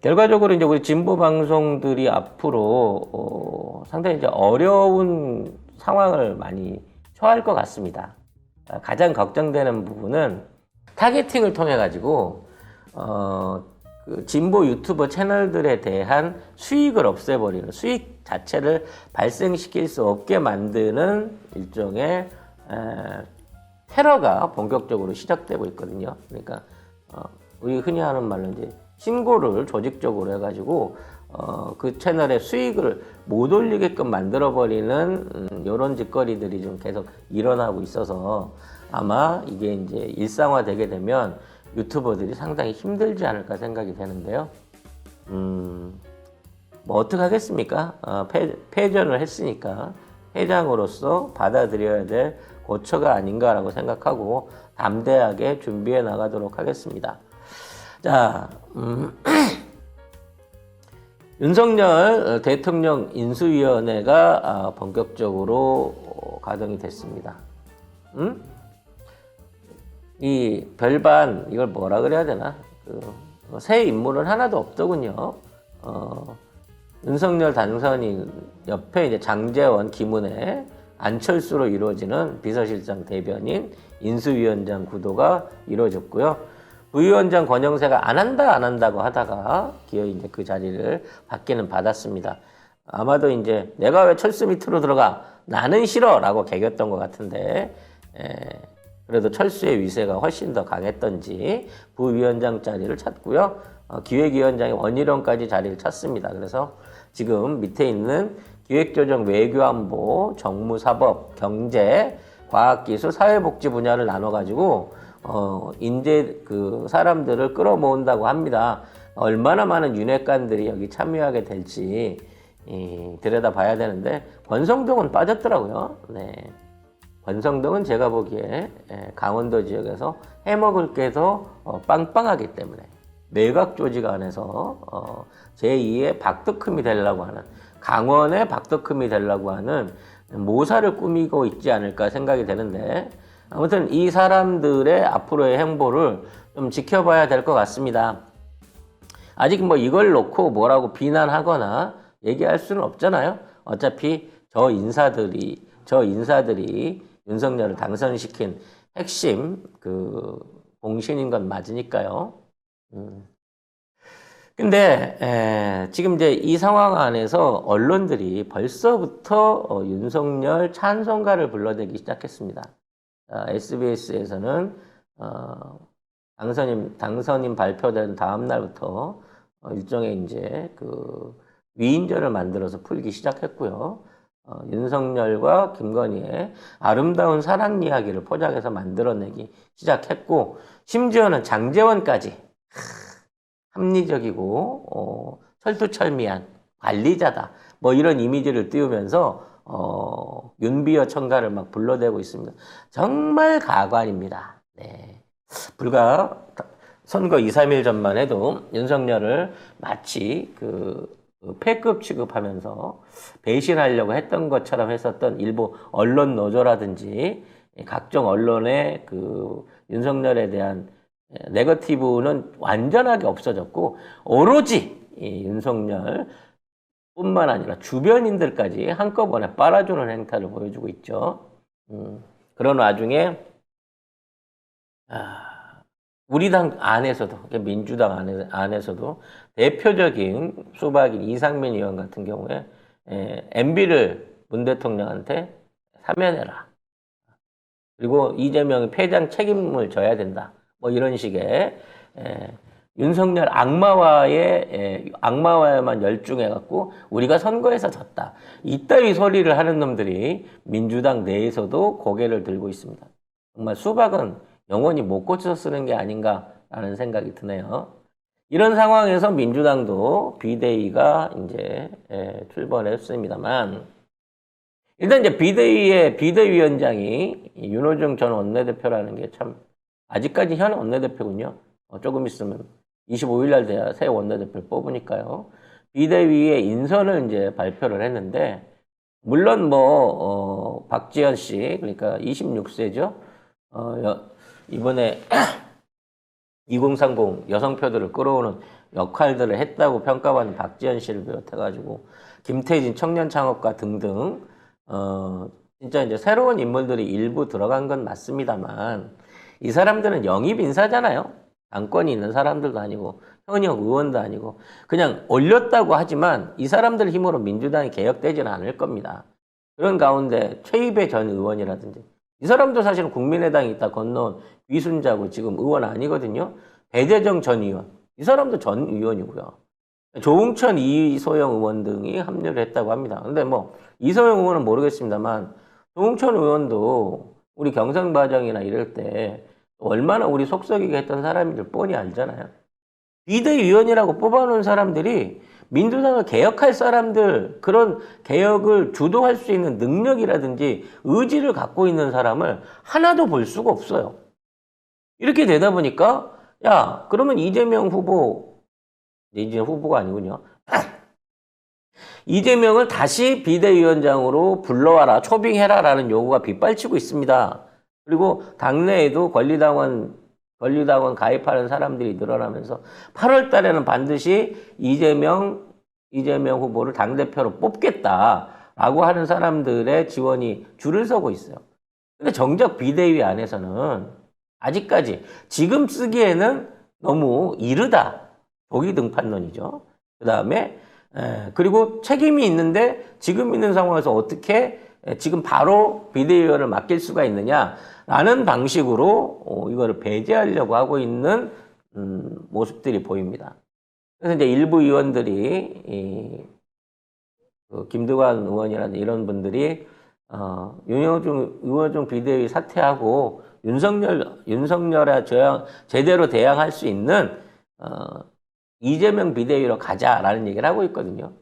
결과적으로 이제 우리 진보 방송들이 앞으로 상당히 이제 어려운 상황을 많이 처할 것 같습니다. 가장 걱정되는 부분은 타겟팅을 통해 가지고 그 진보 유튜버 채널들에 대한 수익을 없애버리는, 수익 자체를 발생시킬 수 없게 만드는 일종의 테러가 본격적으로 시작되고 있거든요. 그러니까 우리 흔히 하는 말로 이제 신고를 조직적으로 해가지고 그 채널의 수익을 못 올리게끔 만들어버리는 이런 짓거리들이 좀 계속 일어나고 있어서 아마 이게 이제 일상화되게 되면 유튜버들이 상당히 힘들지 않을까 생각이 되는데요. 뭐 어떡하겠습니까? 패전을 했으니까 회장으로서 받아들여야 될 고초가 아닌가라고 생각하고 담대하게 준비해 나가도록 하겠습니다. 자, 윤석열 대통령 인수위원회가 본격적으로 가동이 됐습니다. 이 별반, 이걸 뭐라 그래야 되나? 새 인물은 하나도 없더군요. 윤석열 당선인 옆에 이제 장제원, 김은혜, 안철수로 이루어지는 비서실장 대변인, 인수위원장 구도가 이루어졌고요. 부위원장 권영세가 안 한다고 하다가 기어이 이제 그 자리를 받기는 받았습니다. 아마도 이제 내가 왜 철수 밑으로 들어가? 나는 싫어라고 개겼던 것 같은데, 그래도 철수의 위세가 훨씬 더 강했던지 부위원장 자리를 찾고요. 기획위원장이 원희룡까지 자리를 찾습니다. 그래서 지금 밑에 있는 기획조정, 외교안보, 정무사법, 경제, 과학기술, 사회복지 분야를 나눠가지고 인재 그 사람들을 끌어모은다고 합니다. 얼마나 많은 윤회관들이 여기 참여하게 될지 들여다봐야 되는데 권성동은 빠졌더라고요. 네. 권성동은 제가 보기에 강원도 지역에서 해먹을 게 더 빵빵하기 때문에 내각 조직 안에서 제2의 박덕흠이 되려고 하는, 강원의 박덕흠이 되려고 하는 모사를 꾸미고 있지 않을까 생각이 되는데, 아무튼 이 사람들의 앞으로의 행보를 좀 지켜봐야 될 것 같습니다. 아직 뭐 이걸 놓고 뭐라고 비난하거나 얘기할 수는 없잖아요. 어차피 저 인사들이 윤석열을 당선시킨 핵심 그 공신인 건 맞으니까요. 근데 지금 이제 이 상황 안에서 언론들이 벌써부터 윤석열 찬송가를 불러대기 시작했습니다. SBS에서는 당선인 발표된 다음 날부터 일종의 이제 그 위인전을 만들어서 풀기 시작했고요. 윤석열과 김건희의 아름다운 사랑 이야기를 포장해서 만들어내기 시작했고, 심지어는 장제원까지 합리적이고 철두철미한 관리자다, 뭐 이런 이미지를 띄우면서 윤비어 청가를 막 불러대고 있습니다. 정말 가관입니다. 네. 불과 선거 2, 3일 전만 해도 윤석열을 마치 그 패급 취급하면서 배신하려고 했던 것처럼 했었던 일부 언론 노조라든지 각종 언론의 그 윤석열에 대한 네거티브는 완전하게 없어졌고, 오로지 윤석열 뿐만 아니라 주변인들까지 한꺼번에 빨아주는 행태를 보여주고 있죠. 그런 와중에 우리 당 안에서도, 민주당 안에서도 대표적인 수박인 이상민 의원 같은 경우에 MB를 문 대통령한테 사면해라, 그리고 이재명이 패장 책임을 져야 된다, 뭐 이런 식의 윤석열 악마와에만 열중해갖고 우리가 선거에서 졌다, 이따위 소리를 하는 놈들이 민주당 내에서도 고개를 들고 있습니다. 정말 수박은 영원히 못 고쳐 쓰는 게 아닌가라는 생각이 드네요. 이런 상황에서 민주당도 비대위가 이제 출범했습니다만, 일단 이제 비대위의 비대위원장이 윤호중 전 원내대표라는 게 참, 아직까지 현 원내대표군요. 조금 있으면 25일 날 돼야 새 원내대표를 뽑으니까요. 비대위의 인선을 이제 발표를 했는데, 물론 뭐 박지원 씨, 그러니까 26세죠. 이번에 2030 여성표들을 끌어오는 역할들을 했다고 평가받는 박지원 씨를 비롯해가지고 김태진 청년창업가 등등 진짜 이제 새로운 인물들이 일부 들어간 건 맞습니다만 이 사람들은 영입 인사잖아요. 당권이 있는 사람들도 아니고 현역 의원도 아니고 그냥 올렸다고 하지만 이 사람들 힘으로 민주당이 개혁되지는 않을 겁니다. 그런 가운데 최입의 전 의원이라든지 이 사람도 사실은 국민의당이 있다 건너온 위순자고 지금 의원 아니거든요. 배재정 전 의원 이 사람도 전 의원이고요. 조응천, 이소영 의원 등이 합류를 했다고 합니다. 근데 뭐 이소영 의원은 모르겠습니다만 조응천 의원도 우리 경선과정이나 이럴 때 얼마나 우리 속썩이게 했던 사람인지 뻔히 알잖아요. 비대위원이라고 뽑아놓은 사람들이 민주당을 개혁할 사람들, 그런 개혁을 주도할 수 있는 능력이라든지 의지를 갖고 있는 사람을 하나도 볼 수가 없어요. 이렇게 되다 보니까 야, 그러면 이재명 후보가 아니군요. 이재명을 다시 비대위원장으로 불러와라, 초빙해라라는 요구가 빗발치고 있습니다. 그리고 당내에도 권리당원 가입하는 사람들이 늘어나면서 8월 달에는 반드시 이재명 후보를 당대표로 뽑겠다라고 하는 사람들의 지원이 줄을 서고 있어요. 근데 정작 비대위 안에서는 아직까지 지금 쓰기에는 너무 이르다. 보기 등판론이죠. 그 다음에 그리고 책임이 있는데 지금 있는 상황에서 어떻게 지금 바로 비대위원을 맡길 수가 있느냐라는 방식으로 이거를 배제하려고 하고 있는 모습들이 보입니다. 그래서 이제 일부 의원들이 김두관 의원이라는 이런 분들이 윤여중 의원중 비대위 사퇴하고 윤석열에 제대로 대항할 수 있는 이재명 비대위로 가자라는 얘기를 하고 있거든요.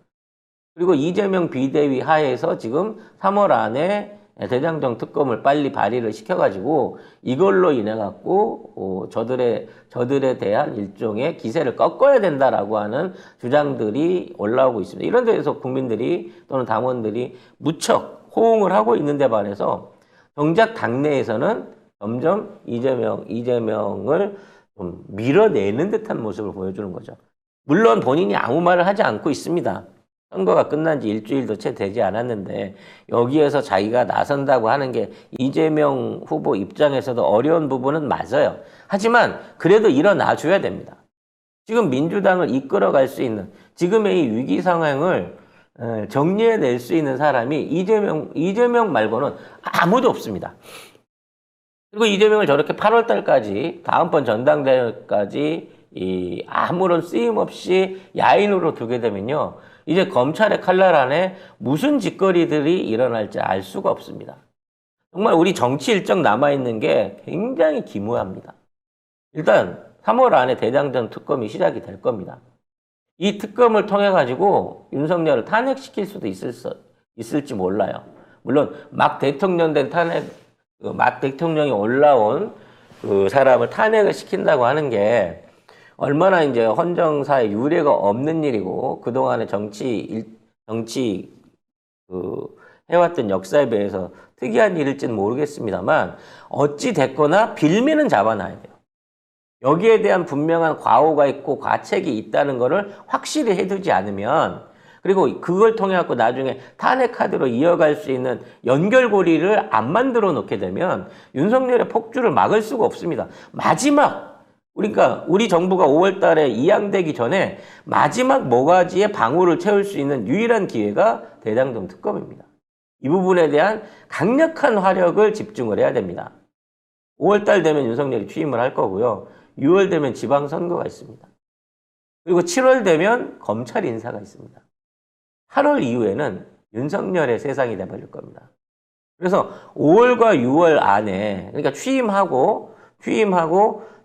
그리고 이재명 비대위 하에서 지금 3월 안에 대장정 특검을 빨리 발의를 시켜가지고 이걸로 인해 갖고 저들에 대한 일종의 기세를 꺾어야 된다라고 하는 주장들이 올라오고 있습니다. 이런 데에서 국민들이 또는 당원들이 무척 호응을 하고 있는데 반해서 정작 당내에서는 점점 이재명을 좀 밀어내는 듯한 모습을 보여주는 거죠. 물론 본인이 아무 말을 하지 않고 있습니다. 선거가 끝난 지 일주일도 채 되지 않았는데 여기에서 자기가 나선다고 하는 게 이재명 후보 입장에서도 어려운 부분은 맞아요. 하지만 그래도 일어나줘야 됩니다. 지금 민주당을 이끌어갈 수 있는 지금의 이 위기 상황을 정리해낼 수 있는 사람이 이재명 말고는 아무도 없습니다. 그리고 이재명을 저렇게 8월 달까지 다음번 전당대회까지 아무런 쓰임 없이 야인으로 두게 되면요. 이제 검찰의 칼날 안에 무슨 짓거리들이 일어날지 알 수가 없습니다. 정말 우리 정치 일정 남아있는 게 굉장히 기묘합니다. 일단 3월 안에 대장정 특검이 시작이 될 겁니다. 이 특검을 통해 가지고 윤석열을 탄핵시킬 수도 있을지 몰라요. 물론 막 대통령이 올라온 그 사람을 탄핵을 시킨다고 하는 게 얼마나 이제 헌정사에 유례가 없는 일이고 그동안의 정치 해왔던 역사에 비해서 특이한 일일지는 모르겠습니다만 어찌 됐거나 빌미는 잡아놔야 돼요. 여기에 대한 분명한 과오가 있고 과책이 있다는 거를 확실히 해두지 않으면 그리고 그걸 통해 갖고 나중에 탄핵 카드로 이어갈 수 있는 연결고리를 안 만들어 놓게 되면 윤석열의 폭주를 막을 수가 없습니다. 그러니까 우리 정부가 5월 달에 이양되기 전에 마지막 모가지에 방울을 채울 수 있는 유일한 기회가 대장동 특검입니다. 이 부분에 대한 강력한 화력을 집중을 해야 됩니다. 5월 달 되면 윤석열이 취임을 할 거고요. 6월 되면 지방선거가 있습니다. 그리고 7월 되면 검찰 인사가 있습니다. 8월 이후에는 윤석열의 세상이 돼버릴 겁니다. 그래서 5월과 6월 안에 그러니까 취임하고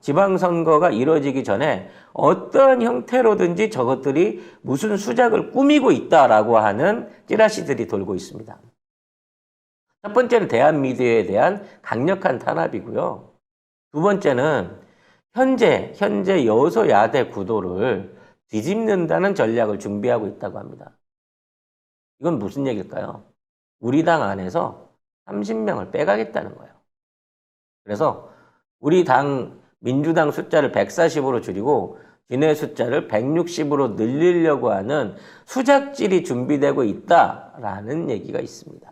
지방선거가 이루어지기 전에 어떠한 형태로든지 저것들이 무슨 수작을 꾸미고 있다라고 하는 찌라시들이 돌고 있습니다. 첫 번째는 대한미디어에 대한 강력한 탄압이고요. 두 번째는 현재 여소야대 구도를 뒤집는다는 전략을 준비하고 있다고 합니다. 이건 무슨 얘기일까요? 우리 당 안에서 30명을 빼가겠다는 거예요. 그래서 우리 당 민주당 숫자를 140으로 줄이고 진의 숫자를 160으로 늘리려고 하는 수작질이 준비되고 있다라는 얘기가 있습니다.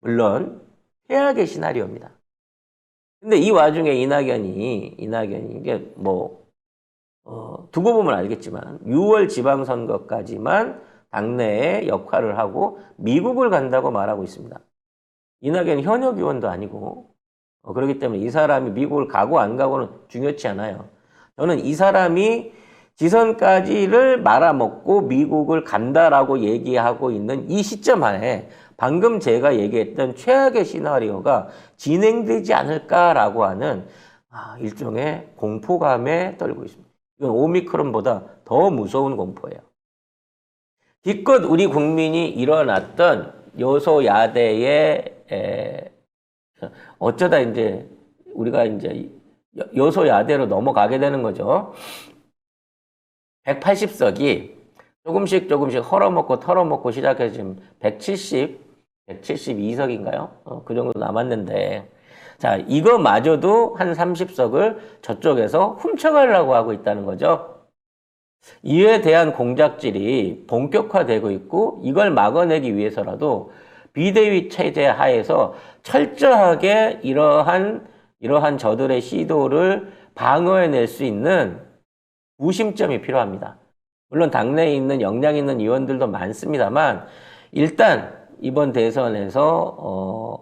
물론 최악의 시나리오입니다. 근데 이 와중에 이낙연이 이게 뭐 두고 보면 알겠지만 6월 지방선거까지만 당내에 역할을 하고 미국을 간다고 말하고 있습니다. 이낙연 현역 의원도 아니고 그렇기 때문에 이 사람이 미국을 가고 안 가고는 중요치 않아요. 저는 이 사람이 지선까지를 말아먹고 미국을 간다라고 얘기하고 있는 이 시점 하에 방금 제가 얘기했던 최악의 시나리오가 진행되지 않을까라고 하는 일종의 공포감에 떨고 있습니다. 이건 오미크론보다 더 무서운 공포예요. 기껏 우리 국민이 일어났던 여소야대의 어쩌다 이제 우리가 이제 여소야대로 넘어가게 되는 거죠. 180석이 조금씩 헐어먹고 털어먹고 시작해서 지금 172석인가요? 그 정도 남았는데, 자, 이거마저도 한 30석을 저쪽에서 훔쳐가려고 하고 있다는 거죠. 이에 대한 공작질이 본격화되고 있고, 이걸 막아내기 위해서라도 비대위 체제 하에서 철저하게 이러한 저들의 시도를 방어해낼 수 있는 구심점이 필요합니다. 물론 당내에 있는 역량 있는 의원들도 많습니다만 일단 이번 대선에서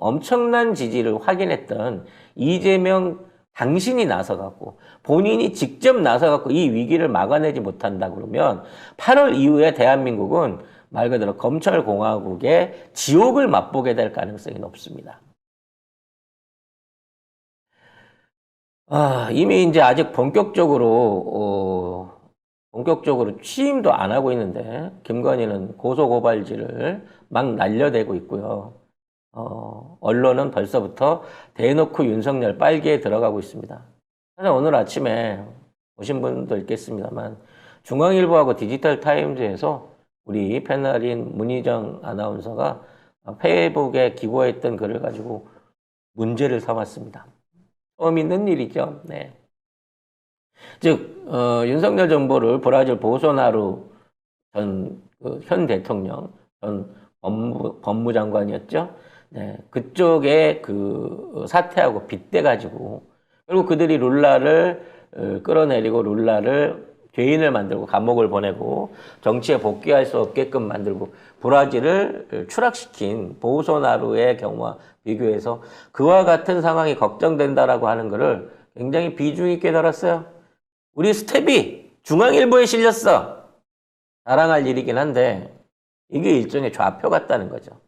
엄청난 지지를 확인했던 이재명 당신이 나서갖고 본인이 직접 나서갖고 이 위기를 막아내지 못한다 그러면 8월 이후에 대한민국은 말 그대로 검찰공화국의 지옥을 맛보게 될 가능성이 높습니다. 이미 이제 아직 본격적으로 취임도 안 하고 있는데 김건희는 고소고발질을 막 날려대고 있고요. 언론은 벌써부터 대놓고 윤석열 빨기에 들어가고 있습니다. 사실 오늘 아침에 보신 분도 있겠습니다만 중앙일보하고 디지털타임즈에서 우리 패널인 문희정 아나운서가 페이북에 기고했던 글을 가지고 문제를 삼았습니다. 처음 있는 일이죠. 네. 즉 윤석열 정부를 브라질 보소나루 현 대통령, 전 법무장관이었죠. 네, 그쪽에 그 사태하고 빗대가지고 결국 그들이 룰라를 끌어내리고 룰라를 죄인을 만들고 감옥을 보내고 정치에 복귀할 수 없게끔 만들고 브라질을 추락시킨 보소나루의 경우와 비교해서 그와 같은 상황이 걱정된다라고 하는 것을 굉장히 비중 있게 다뤘어요. 우리 스텝이 중앙일보에 실렸어. 자랑할 일이긴 한데 이게 일종의 좌표 같다는 거죠.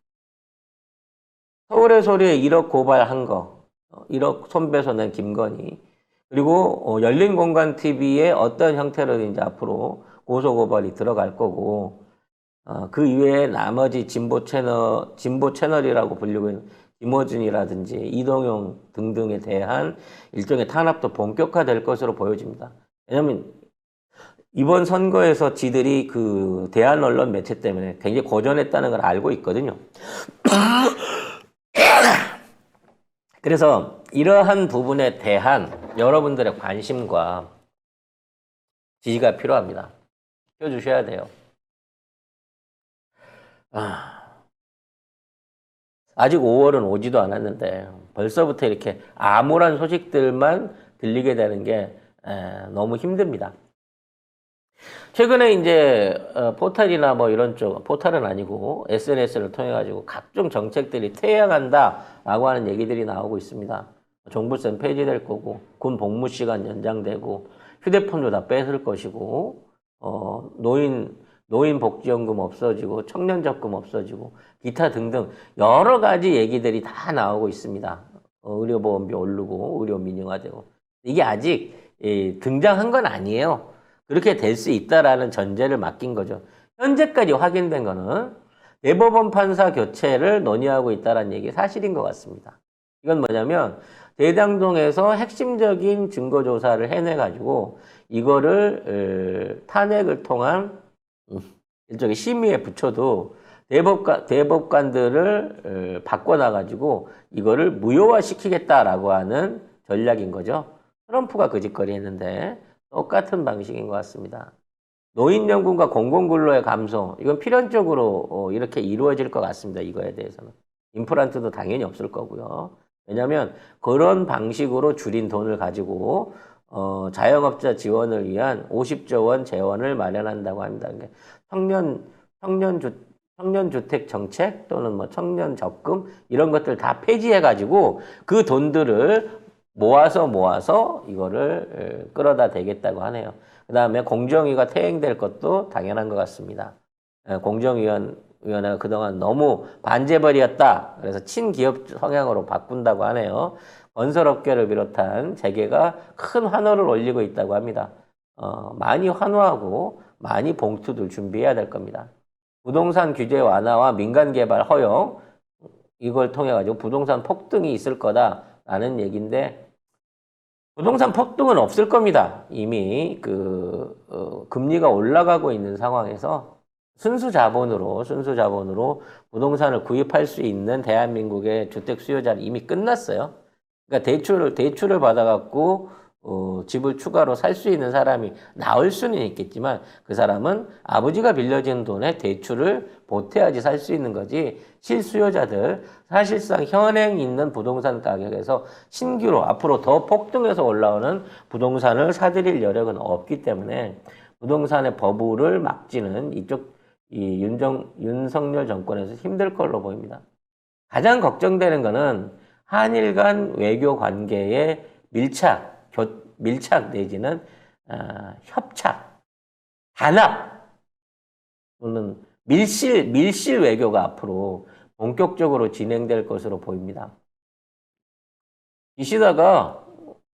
서울의 소리에 1억 고발한 거, 1억 손배소 낸 김건희, 그리고 열린공간TV에 어떤 형태로든지 앞으로 고소고발이 들어갈 거고 그 이외에 나머지 진보 채널이라고 불리고 있는 김어준이라든지 이동용 등등에 대한 일종의 탄압도 본격화될 것으로 보여집니다. 왜냐하면 이번 선거에서 지들이 그 대한 언론 매체 때문에 굉장히 고전했다는 걸 알고 있거든요. 그래서 이러한 부분에 대한 여러분들의 관심과 지지가 필요합니다. 펴주셔야 돼요. 아직 5월은 오지도 않았는데 벌써부터 이렇게 암울한 소식들만 들리게 되는 게 너무 힘듭니다. 최근에 이제 포탈이나 뭐 이런 쪽, 포탈은 아니고 SNS를 통해 가지고 각종 정책들이 퇴행한다라고 하는 얘기들이 나오고 있습니다. 종부세 폐지될 거고, 군 복무 시간 연장되고, 휴대폰도 다 뺏을 것이고, 노인 복지연금 없어지고, 청년 적금 없어지고, 기타 등등 여러 가지 얘기들이 다 나오고 있습니다. 의료보험비 오르고, 의료 민영화되고. 이게 아직 등장한 건 아니에요. 그렇게 될 수 있다라는 전제를 맡긴 거죠. 현재까지 확인된 거는 대법원 판사 교체를 논의하고 있다는 얘기 사실인 것 같습니다. 이건 뭐냐면 대장동에서 핵심적인 증거조사를 해내가지고 이거를 탄핵을 통한 일종의 심의에 붙여도 대법관들을 바꿔놔가지고 이거를 무효화시키겠다라고 하는 전략인 거죠. 트럼프가 그 짓거리 했는데 똑같은 방식인 것 같습니다. 노인연금과 공공근로의 감소, 이건 필연적으로 이렇게 이루어질 것 같습니다. 이거에 대해서는. 임플란트도 당연히 없을 거고요. 왜냐하면 그런 방식으로 줄인 돈을 가지고 자영업자 지원을 위한 50조 원 재원을 마련한다고 합니다. 청년, 청년주택 정책 또는 뭐 청년 적금 이런 것들 다 폐지해가지고 그 돈들을 모아서 이거를 끌어다 대겠다고 하네요. 그 다음에 공정위가 퇴행될 것도 당연한 것 같습니다. 공정위원회가 그동안 너무 반재벌이었다. 그래서 친기업 성향으로 바꾼다고 하네요. 건설업계를 비롯한 재계가 큰 환호를 올리고 있다고 합니다. 많이 환호하고 많이 봉투들 준비해야 될 겁니다. 부동산 규제 완화와 민간 개발 허용, 이걸 통해 가지고 부동산 폭등이 있을 거다라는 얘기인데, 부동산 폭등은 없을 겁니다. 이미 금리가 올라가고 있는 상황에서 순수 자본으로 부동산을 구입할 수 있는 대한민국의 주택 수요자는 이미 끝났어요. 그러니까 대출을 받아갖고 집을 추가로 살 수 있는 사람이 나올 수는 있겠지만 그 사람은 아버지가 빌려준 돈에 대출을 보태야지 살 수 있는 거지, 실수요자들 사실상 현행 있는 부동산 가격에서 신규로 앞으로 더 폭등해서 올라오는 부동산을 사들일 여력은 없기 때문에 부동산의 버블을 막지는 윤석열 정권에서 힘들 걸로 보입니다. 가장 걱정되는 것은 한일 간 외교 관계의 밀착 내지는 협착, 단합 또는 밀실 외교가 앞으로 본격적으로 진행될 것으로 보입니다. 기시다가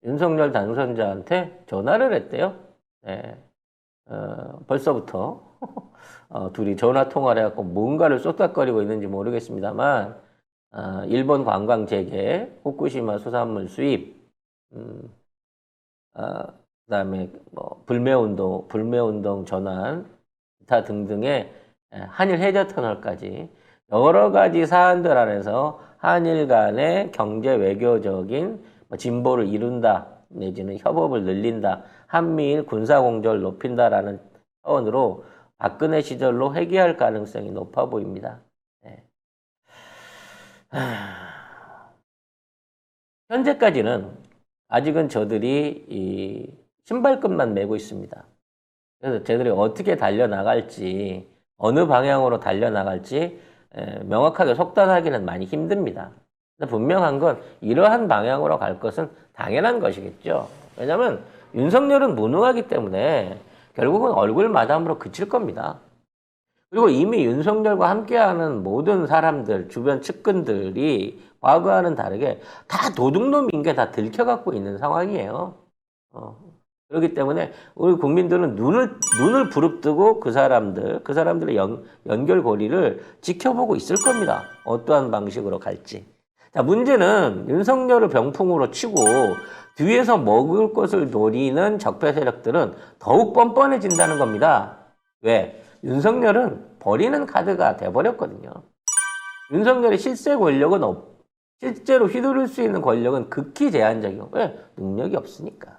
윤석열 당선자한테 전화를 했대요. 네. 벌써부터 둘이 전화 통화를 해갖고 뭔가를 쏟아거리고 있는지 모르겠습니다만, 일본 관광 재개, 후쿠시마 수산물 수입, 그다음에 뭐 불매운동 전환, 기타 등등의 한일 해저 터널까지 여러 가지 사안들 안에서 한일 간의 경제 외교적인 진보를 이룬다 내지는 협업을 늘린다, 한미일 군사 공조를 높인다라는 차원으로 박근혜 시절로 회귀할 가능성이 높아 보입니다. 네. 현재까지는 아직은 저들이 이 신발끈만 메고 있습니다. 그래서 저들이 어떻게 달려나갈지, 어느 방향으로 달려나갈지 명확하게 속단하기는 많이 힘듭니다. 근데 분명한 건 이러한 방향으로 갈 것은 당연한 것이겠죠. 왜냐하면 윤석열은 무능하기 때문에 결국은 얼굴 마담으로 그칠 겁니다. 그리고 이미 윤석열과 함께하는 모든 사람들, 주변 측근들이 과거와는 다르게 다 도둑놈인 게 다 들켜갖고 있는 상황이에요. 그렇기 때문에 우리 국민들은 눈을 부릅뜨고 그 사람들의 연결고리를 지켜보고 있을 겁니다. 어떠한 방식으로 갈지. 자, 문제는 윤석열을 병풍으로 치고 뒤에서 먹을 것을 노리는 적폐 세력들은 더욱 뻔뻔해진다는 겁니다. 왜? 윤석열은 버리는 카드가 돼버렸거든요. 윤석열의 실제로 휘두를 수 있는 권력은 극히 제한적이고, 왜? 능력이 없으니까.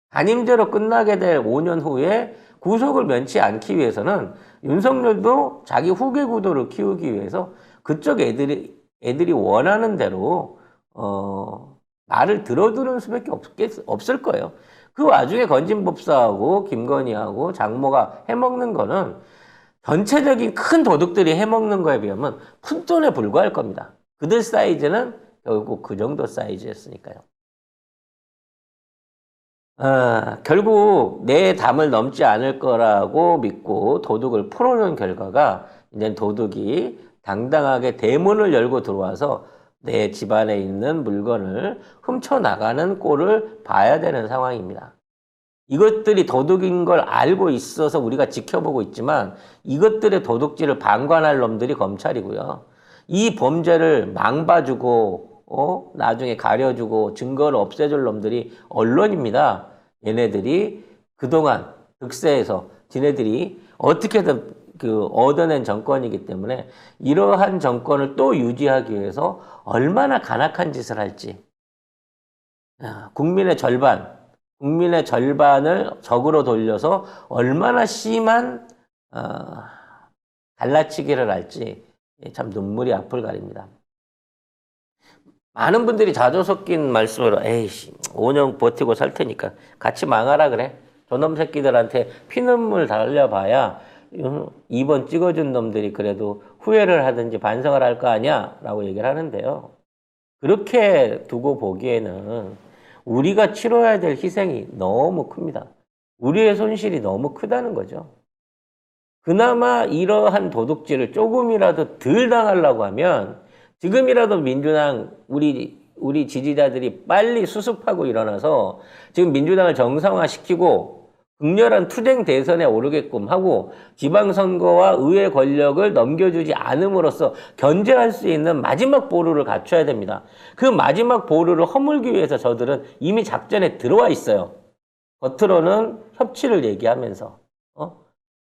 단임제로 끝나게 될 5년 후에 구속을 면치 않기 위해서는 윤석열도 자기 후계 구도를 키우기 위해서 그쪽 애들이 원하는 대로 말을 들어두는 수밖에 없을 거예요. 그 와중에 건진법사하고 김건희하고 장모가 해먹는 거는 전체적인 큰 도둑들이 해먹는 거에 비하면 푼돈에 불과할 겁니다. 그들 사이즈는 결국 그 정도 사이즈였으니까요. 결국 내 담을 넘지 않을 거라고 믿고 도둑을 풀어놓은 결과가 이제 도둑이 당당하게 대문을 열고 들어와서 내 집안에 있는 물건을 훔쳐나가는 꼴을 봐야 되는 상황입니다. 이것들이 도둑인 걸 알고 있어서 우리가 지켜보고 있지만 이것들의 도둑질을 방관할 놈들이 검찰이고요. 이 범죄를 망봐주고 나중에 가려주고 증거를 없애줄 놈들이 언론입니다. 얘네들이 그동안 득세해서 지네들이 어떻게든 얻어낸 정권이기 때문에 이러한 정권을 또 유지하기 위해서 얼마나 간악한 짓을 할지 국민의 절반을 적으로 돌려서 얼마나 심한 갈라치기를 할지 참 눈물이 앞을 가립니다. 많은 분들이 자주 섞인 말씀으로 에이씨 5년 버티고 살 테니까 같이 망하라 그래. 저놈 새끼들한테 피눈물 달려봐야 2번 찍어준 놈들이 그래도 후회를 하든지 반성을 할 거 아니야 라고 얘기를 하는데요. 그렇게 두고 보기에는 우리가 치러야 될 희생이 너무 큽니다. 우리의 손실이 너무 크다는 거죠. 그나마 이러한 도둑질을 조금이라도 덜 당하려고 하면 지금이라도 민주당 우리 지지자들이 빨리 수습하고 일어나서 지금 민주당을 정상화시키고 극렬한 투쟁 대선에 오르게끔 하고 지방선거와 의회 권력을 넘겨주지 않음으로써 견제할 수 있는 마지막 보루를 갖춰야 됩니다. 그 마지막 보루를 허물기 위해서 저들은 이미 작전에 들어와 있어요. 겉으로는 협치를 얘기하면서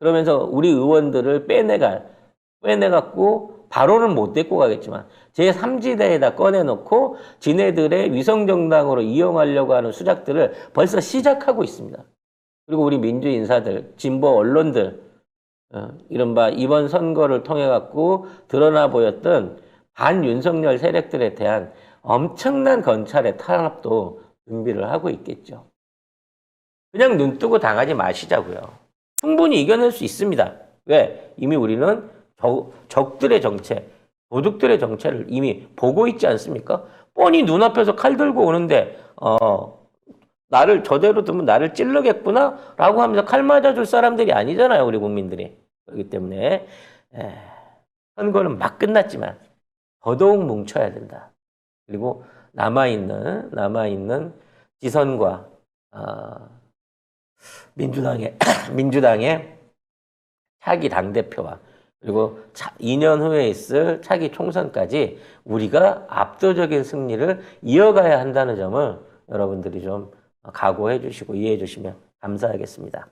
그러면서 우리 의원들을 빼내갖고 바로는 못 데리고 가겠지만 제3지대에다 꺼내놓고 지네들의 위성정당으로 이용하려고 하는 수작들을 벌써 시작하고 있습니다. 그리고 우리 민주 인사들, 진보 언론들, 이른바 이번 선거를 통해 갖고 드러나 보였던 반윤석열 세력들에 대한 엄청난 검찰의 탄압도 준비를 하고 있겠죠. 그냥 눈 뜨고 당하지 마시자고요. 충분히 이겨낼 수 있습니다. 왜? 이미 우리는 적들의 정체, 도둑들의 정체를 이미 보고 있지 않습니까? 뻔히 눈앞에서 칼 들고 오는데 나를 저대로 두면 나를 찔르겠구나 라고 하면서 칼 맞아줄 사람들이 아니잖아요. 우리 국민들이. 그렇기 때문에 선거는 막 끝났지만 더더욱 뭉쳐야 된다. 그리고 남아있는 지선과 민주당의 차기 당대표와 그리고 2년 후에 있을 차기 총선까지 우리가 압도적인 승리를 이어가야 한다는 점을 여러분들이 좀 각오해 주시고 이해해 주시면 감사하겠습니다.